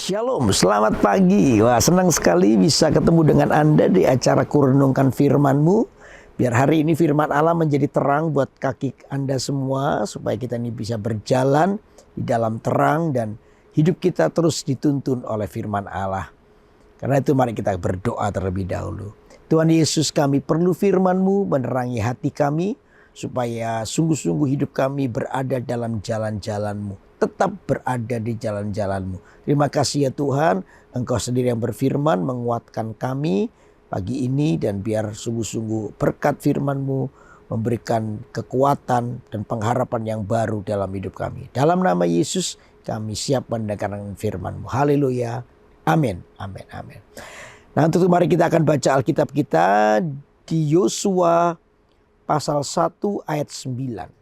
Shalom, selamat pagi. Wah, senang sekali bisa ketemu dengan Anda di acara Kurenungkan Firman-Mu. Biar hari ini firman Allah menjadi terang buat kaki Anda semua, supaya kita ini bisa berjalan di dalam terang dan hidup kita terus dituntun oleh firman Allah. Karena itu mari kita berdoa terlebih dahulu. Tuhan Yesus, kami perlu firman-Mu menerangi hati kami, supaya sungguh-sungguh hidup kami berada dalam jalan-jalan-Mu. Tetap berada di jalan-jalan-Mu. Terima kasih ya Tuhan, Engkau sendiri yang berfirman menguatkan kami pagi ini, dan biar sungguh-sungguh berkat firman-Mu memberikan kekuatan dan pengharapan yang baru dalam hidup kami. Dalam nama Yesus kami siap mendengarkan firman-Mu. Haleluya. Amin. Amin. Amin. Nah, untuk itu mari kita akan baca Alkitab kita di Yosua pasal 1 ayat 9.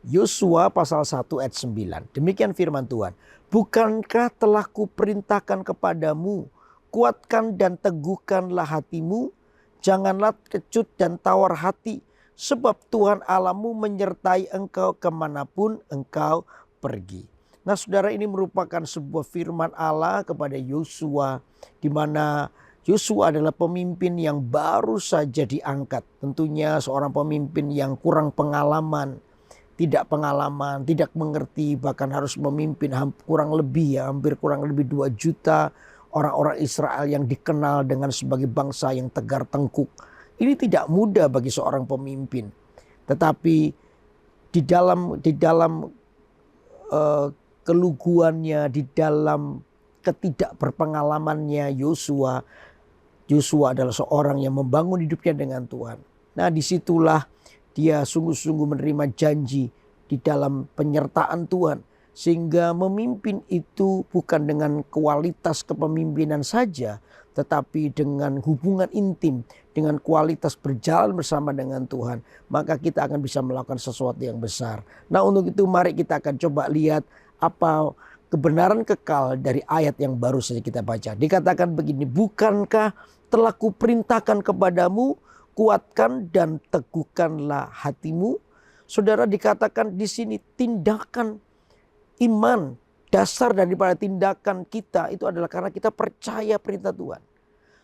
Yosua pasal 1 ayat 9. Demikian firman Tuhan. Bukankah telah kuperintahkan kepadamu, kuatkan dan teguhkanlah hatimu, janganlah kecut dan tawar hati, sebab Tuhan Allahmu menyertai engkau kemanapun engkau pergi. Nah, saudara, ini merupakan sebuah firman Allah kepada Yosua, di mana Yosua adalah pemimpin yang baru saja diangkat. Tentunya seorang pemimpin yang kurang pengalaman, tidak mengerti, bahkan harus memimpin hampir kurang lebih 2 juta orang-orang Israel yang dikenal dengan sebagai bangsa yang tegar tengkuk. Ini tidak mudah bagi seorang pemimpin. Tetapi di dalam keluguannya, di dalam ketidakberpengalamannya Yosua adalah seorang yang membangun hidupnya dengan Tuhan. Nah, disitulah dia sungguh-sungguh menerima janji di dalam penyertaan Tuhan. Sehingga memimpin itu bukan dengan kualitas kepemimpinan saja, tetapi dengan hubungan intim, dengan kualitas berjalan bersama dengan Tuhan. Maka kita akan bisa melakukan sesuatu yang besar. Nah, untuk itu mari kita akan coba lihat apa kebenaran kekal dari ayat yang baru saja kita baca. Dikatakan begini, bukankah telah kuperintahkan kepadamu, kuatkan dan teguhkanlah hatimu. Saudara, dikatakan di sini tindakan iman, dasar daripada tindakan kita itu adalah karena kita percaya perintah Tuhan.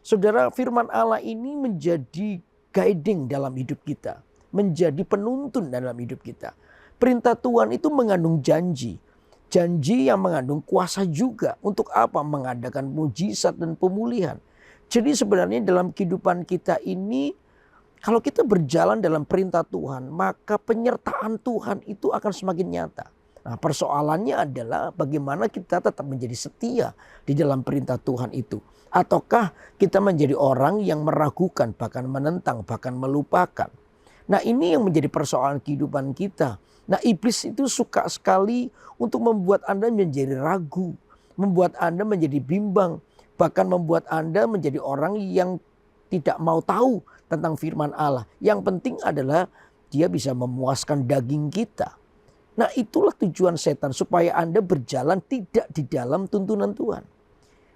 Saudara, firman Allah ini menjadi guiding dalam hidup kita, menjadi penuntun dalam hidup kita. Perintah Tuhan itu mengandung janji. Janji yang mengandung kuasa juga. Untuk apa? Mengadakan mujizat dan pemulihan. Jadi sebenarnya dalam kehidupan kita ini, kalau kita berjalan dalam perintah Tuhan, maka penyertaan Tuhan itu akan semakin nyata. Nah, persoalannya adalah bagaimana kita tetap menjadi setia di dalam perintah Tuhan itu. Ataukah kita menjadi orang yang meragukan, bahkan menentang, bahkan melupakan. Nah, ini yang menjadi persoalan kehidupan kita. Nah, iblis itu suka sekali untuk membuat Anda menjadi ragu, membuat Anda menjadi bimbang, bahkan membuat Anda menjadi orang yang tidak mau tahu tentang firman Allah. Yang penting adalah dia bisa memuaskan daging kita. Nah, itulah tujuan setan, supaya Anda berjalan tidak di dalam tuntunan Tuhan.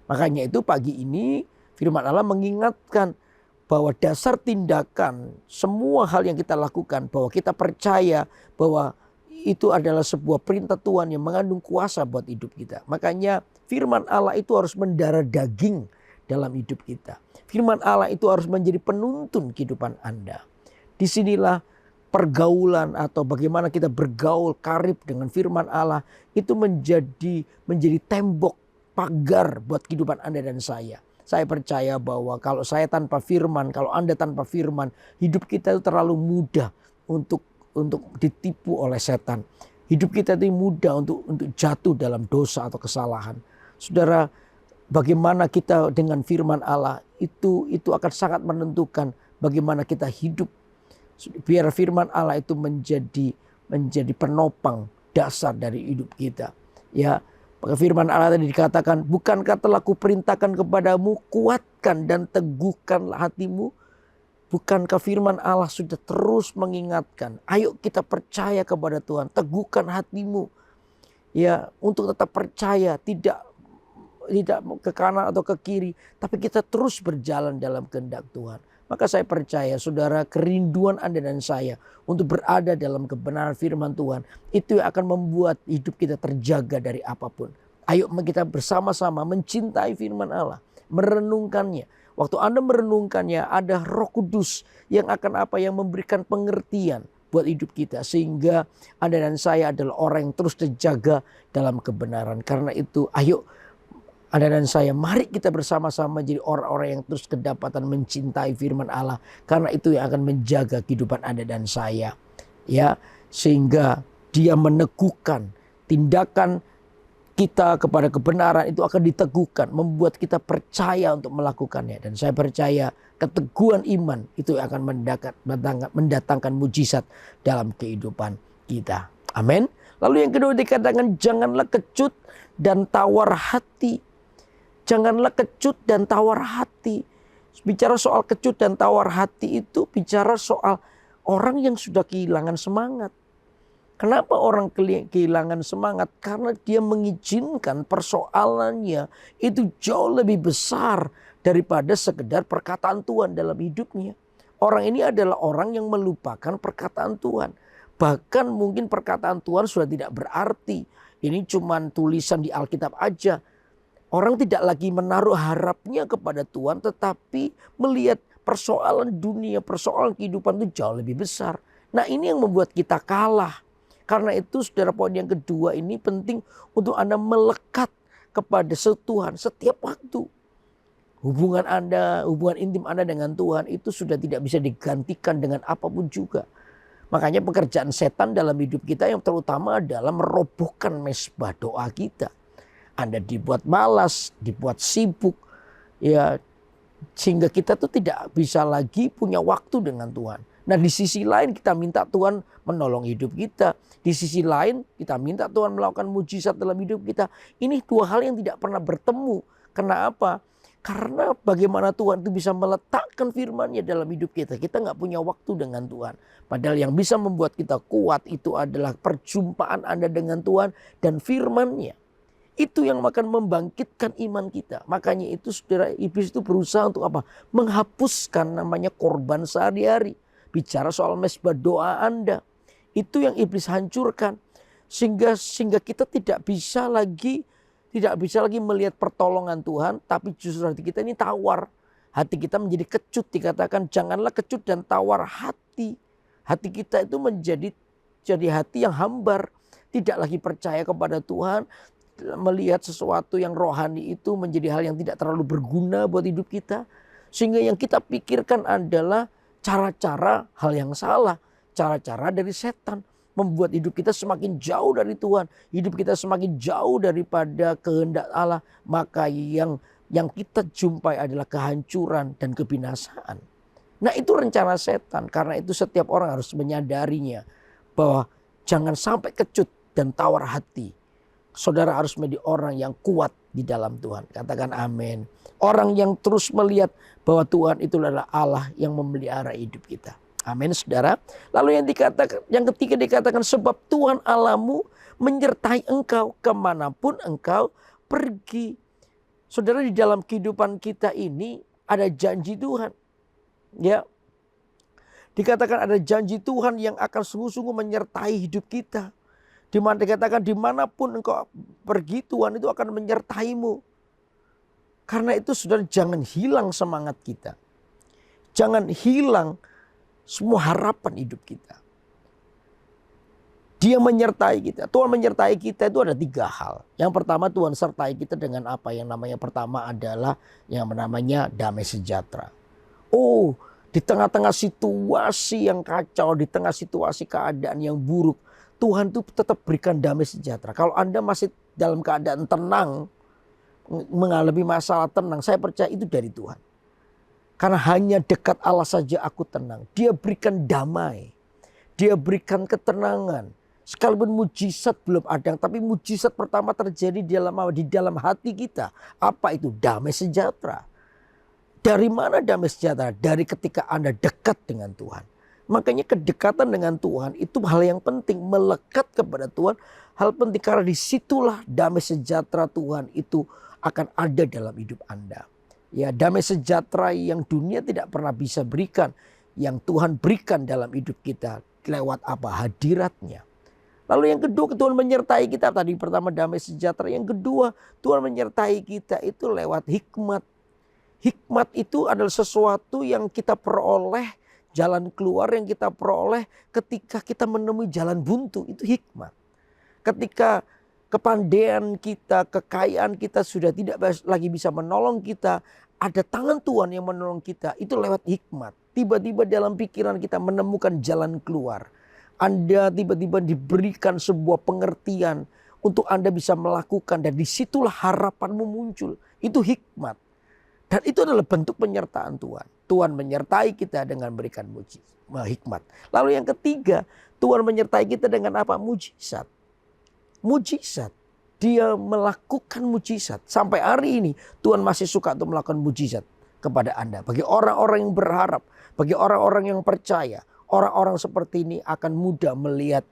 Makanya itu pagi ini firman Allah mengingatkan bahwa dasar tindakan semua hal yang kita lakukan, bahwa kita percaya bahwa itu adalah sebuah perintah Tuhan yang mengandung kuasa buat hidup kita. Makanya firman Allah itu harus mendarah daging dalam hidup kita. Firman Allah itu harus menjadi penuntun kehidupan Anda. Disinilah pergaulan atau bagaimana kita bergaul karib dengan firman Allah itu menjadi tembok pagar buat kehidupan Anda dan saya. Saya percaya bahwa kalau saya tanpa firman, kalau Anda tanpa firman, hidup kita itu terlalu mudah untuk ditipu oleh setan. Hidup kita itu mudah untuk jatuh dalam dosa atau kesalahan. Saudara, bagaimana kita dengan firman Allah itu akan sangat menentukan bagaimana kita hidup. Biar firman Allah itu menjadi penopang dasar dari hidup kita. Ya, maka firman Allah tadi dikatakan, bukankah telah kuperintahkan kepadamu, kuatkan dan teguhkanlah hatimu. Bukankah firman Allah sudah terus mengingatkan, ayo kita percaya kepada Tuhan, teguhkan hatimu. Ya, untuk tetap percaya, tidak ke kanan atau ke kiri, tapi kita terus berjalan dalam kehendak Tuhan. Maka saya percaya saudara, kerinduan Anda dan saya untuk berada dalam kebenaran firman Tuhan, itu akan membuat hidup kita terjaga dari apapun. Ayo kita bersama-sama mencintai firman Allah, merenungkannya. Waktu Anda merenungkannya, ada Roh Kudus yang akan yang memberikan pengertian buat hidup kita. Sehingga Anda dan saya adalah orang yang terus terjaga dalam kebenaran. Karena itu ayo Anda dan saya, mari kita bersama-sama jadi orang-orang yang terus kedapatan mencintai firman Allah. Karena itu yang akan menjaga kehidupan Anda dan saya. Ya, sehingga dia meneguhkan tindakan kita kepada kebenaran itu akan diteguhkan, membuat kita percaya untuk melakukannya. Dan saya percaya keteguhan iman itu akan mendatangkan mujizat dalam kehidupan kita. Amin. Lalu yang kedua dikatakan janganlah kecut dan tawar hati. Janganlah kecut dan tawar hati. Bicara soal kecut dan tawar hati itu bicara soal orang yang sudah kehilangan semangat. Kenapa orang kehilangan semangat? Karena dia mengizinkan persoalannya itu jauh lebih besar daripada sekedar perkataan Tuhan dalam hidupnya. Orang ini adalah orang yang melupakan perkataan Tuhan. Bahkan mungkin perkataan Tuhan sudah tidak berarti. Ini cuma tulisan di Alkitab aja. Orang tidak lagi menaruh harapnya kepada Tuhan, tetapi melihat persoalan dunia, persoalan kehidupan itu jauh lebih besar. Nah, ini yang membuat kita kalah. Karena itu saudara, poin yang kedua ini penting untuk Anda melekat kepada Tuhan setiap waktu. Hubungan Anda, hubungan intim Anda dengan Tuhan itu sudah tidak bisa digantikan dengan apapun juga. Makanya pekerjaan setan dalam hidup kita yang terutama adalah merobohkan mezbah doa kita. Anda dibuat malas, dibuat sibuk, ya sehingga kita tuh tidak bisa lagi punya waktu dengan Tuhan. Nah, di sisi lain kita minta Tuhan menolong hidup kita. Di sisi lain kita minta Tuhan melakukan mujizat dalam hidup kita. Ini dua hal yang tidak pernah bertemu. Kenapa? Karena bagaimana Tuhan itu bisa meletakkan firman-Nya dalam hidup kita. Kita nggak punya waktu dengan Tuhan. Padahal yang bisa membuat kita kuat itu adalah perjumpaan Anda dengan Tuhan dan firman-Nya. Itu yang akan membangkitkan iman kita. Makanya itu saudara, iblis itu berusaha untuk apa? Menghapuskan namanya korban sehari-hari. Bicara soal mezbah doa Anda. Itu yang iblis hancurkan. Sehingga kita tidak bisa lagi melihat pertolongan Tuhan. Tapi justru hati kita ini tawar. Hati kita menjadi kecut. Dikatakan janganlah kecut dan tawar hati. Hati kita itu menjadi hati yang hambar. Tidak lagi percaya kepada Tuhan. Melihat sesuatu yang rohani itu menjadi hal yang tidak terlalu berguna buat hidup kita. Sehingga yang kita pikirkan adalah cara-cara hal yang salah. Cara-cara dari setan. Membuat hidup kita semakin jauh dari Tuhan. Hidup kita semakin jauh daripada kehendak Allah. Maka yang kita jumpai adalah kehancuran dan kebinasaan. Nah, itu rencana setan. Karena itu setiap orang harus menyadarinya. Bahwa jangan sampai kecut dan tawar hati. Saudara harus menjadi orang yang kuat di dalam Tuhan. Katakan amin. Orang yang terus melihat bahwa Tuhan itu adalah Allah yang memelihara hidup kita. Amin, saudara. Lalu yang ketiga dikatakan sebab Tuhan Allahmu menyertai engkau kemanapun engkau pergi. Saudara, di dalam kehidupan kita ini ada janji Tuhan. Ya. Dikatakan ada janji Tuhan yang akan sungguh-sungguh menyertai hidup kita. Di mana dikatakan dimanapun engkau pergi Tuhan itu akan menyertaimu. Karena itu saudara, jangan hilang semangat kita. Jangan hilang semua harapan hidup kita. Dia menyertai kita. Tuhan menyertai kita itu ada 3 hal. Yang pertama, Tuhan sertai kita dengan apa? Yang namanya pertama adalah yang namanya damai sejahtera. Oh, di tengah-tengah situasi yang kacau, di tengah situasi keadaan yang buruk, Tuhan itu tetap berikan damai sejahtera. Kalau Anda masih dalam keadaan tenang, mengalami masalah tenang, saya percaya itu dari Tuhan. Karena hanya dekat Allah saja aku tenang. Dia berikan damai. Dia berikan ketenangan. Sekalipun mujizat belum ada, tapi mujizat pertama terjadi di dalam hati kita. Apa itu? Damai sejahtera. Dari mana damai sejahtera? Dari ketika Anda dekat dengan Tuhan. Makanya kedekatan dengan Tuhan itu hal yang penting. Melekat kepada Tuhan hal penting. Karena disitulah damai sejahtera Tuhan itu akan ada dalam hidup Anda. Ya, damai sejahtera yang dunia tidak pernah bisa berikan. Yang Tuhan berikan dalam hidup kita. Lewat apa? Hadiratnya. Lalu yang kedua, Tuhan menyertai kita. Tadi pertama damai sejahtera. Yang kedua, Tuhan menyertai kita itu lewat hikmat. Hikmat itu adalah sesuatu yang kita peroleh, jalan keluar yang kita peroleh ketika kita menemui jalan buntu. Itu hikmat. Ketika kepandaian kita, kekayaan kita sudah tidak lagi bisa menolong kita, ada tangan Tuhan yang menolong kita. Itu lewat hikmat. Tiba-tiba dalam pikiran kita menemukan jalan keluar. Anda tiba-tiba diberikan sebuah pengertian untuk Anda bisa melakukan, dan disitulah harapanmu muncul. Itu hikmat. Dan itu adalah bentuk penyertaan Tuhan. Tuhan menyertai kita dengan memberikan hikmat. Lalu yang ketiga, Tuhan menyertai kita dengan apa? Mujizat. Mujizat. Dia melakukan mujizat. Sampai hari ini Tuhan masih suka untuk melakukan mujizat kepada Anda. Bagi orang-orang yang berharap, bagi orang-orang yang percaya, orang-orang seperti ini akan mudah melihat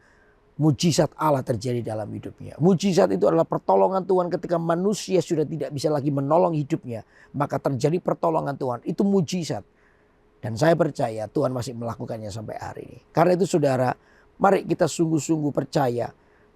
mujizat Allah terjadi dalam hidupnya. Mujizat itu adalah pertolongan Tuhan ketika manusia sudah tidak bisa lagi menolong hidupnya. Maka terjadi pertolongan Tuhan. Itu mujizat. Dan saya percaya Tuhan masih melakukannya sampai hari ini. Karena itu saudara, mari kita sungguh-sungguh percaya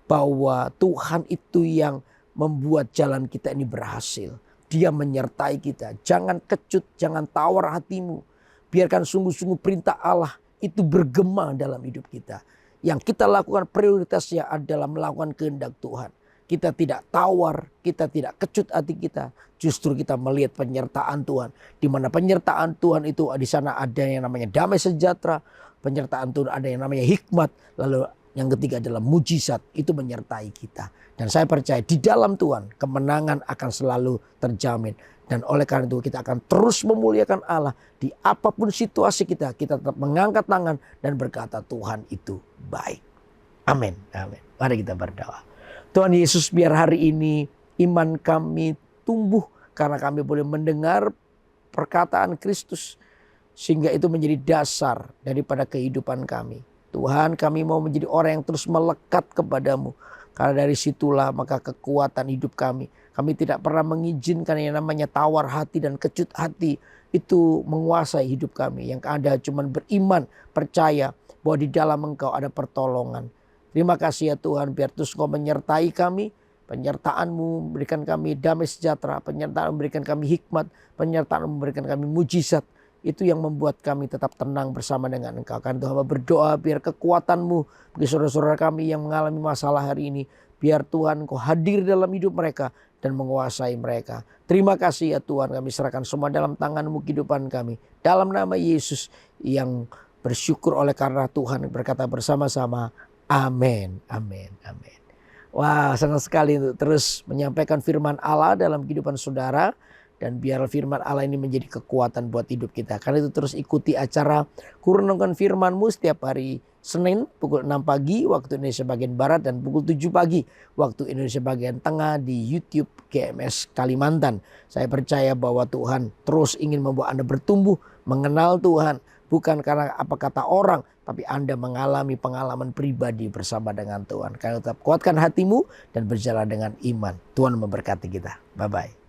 bahwa Tuhan itu yang membuat jalan kita ini berhasil. Dia menyertai kita. Jangan kecut, jangan tawar hatimu. Biarkan sungguh-sungguh perintah Allah itu bergema dalam hidup kita. Yang kita lakukan prioritasnya adalah melakukan kehendak Tuhan. Kita tidak tawar, kita tidak kecut hati kita. Justru kita melihat penyertaan Tuhan. Di mana penyertaan Tuhan itu di sana ada yang namanya damai sejahtera. Penyertaan Tuhan ada yang namanya hikmat. Lalu yang ketiga adalah mujizat, itu menyertai kita. Dan saya percaya di dalam Tuhan kemenangan akan selalu terjamin. Dan oleh karena itu kita akan terus memuliakan Allah. Di apapun situasi kita tetap mengangkat tangan dan berkata Tuhan itu baik. Amin. Amin. Mari kita berdoa. Tuhan Yesus, biar hari ini iman kami tumbuh karena kami boleh mendengar perkataan Kristus. Sehingga itu menjadi dasar daripada kehidupan kami. Tuhan, kami mau menjadi orang yang terus melekat kepadamu. Karena dari situlah maka kekuatan hidup kami. Kami tidak pernah mengizinkan yang namanya tawar hati dan kecut hati itu menguasai hidup kami. Yang ada cuma beriman, percaya bahwa di dalam Engkau ada pertolongan. Terima kasih ya Tuhan, biar terus Engkau menyertai kami. Penyertaan-Mu memberikan kami damai sejahtera. Penyertaan memberikan kami hikmat. Penyertaan memberikan kami mujizat. Itu yang membuat kami tetap tenang bersama dengan Engkau. Karena Tuhan berdoa biar kekuatan-Mu bagi saudara-saudara kami yang mengalami masalah hari ini. Biar Tuhan Engkau hadir dalam hidup mereka dan menguasai mereka. Terima kasih ya Tuhan, kami serahkan semua dalam tangan-Mu kehidupan kami. Dalam nama Yesus yang bersyukur oleh karena Tuhan berkata bersama-sama. Amin, amin, amin. Wah, senang sekali untuk terus menyampaikan firman Allah dalam kehidupan saudara. Dan biar firman Allah ini menjadi kekuatan buat hidup kita. Karena itu terus ikuti acara Kurenungkan Firman-Mu setiap hari Senin pukul 6 pagi waktu Indonesia bagian Barat. Dan pukul 7 pagi waktu Indonesia bagian Tengah di YouTube GMS Kalimantan. Saya percaya bahwa Tuhan terus ingin membuat Anda bertumbuh mengenal Tuhan. Bukan karena apa kata orang, tapi Anda mengalami pengalaman pribadi bersama dengan Tuhan. Karena tetap kuatkan hatimu dan berjalan dengan iman. Tuhan memberkati kita. Bye-bye.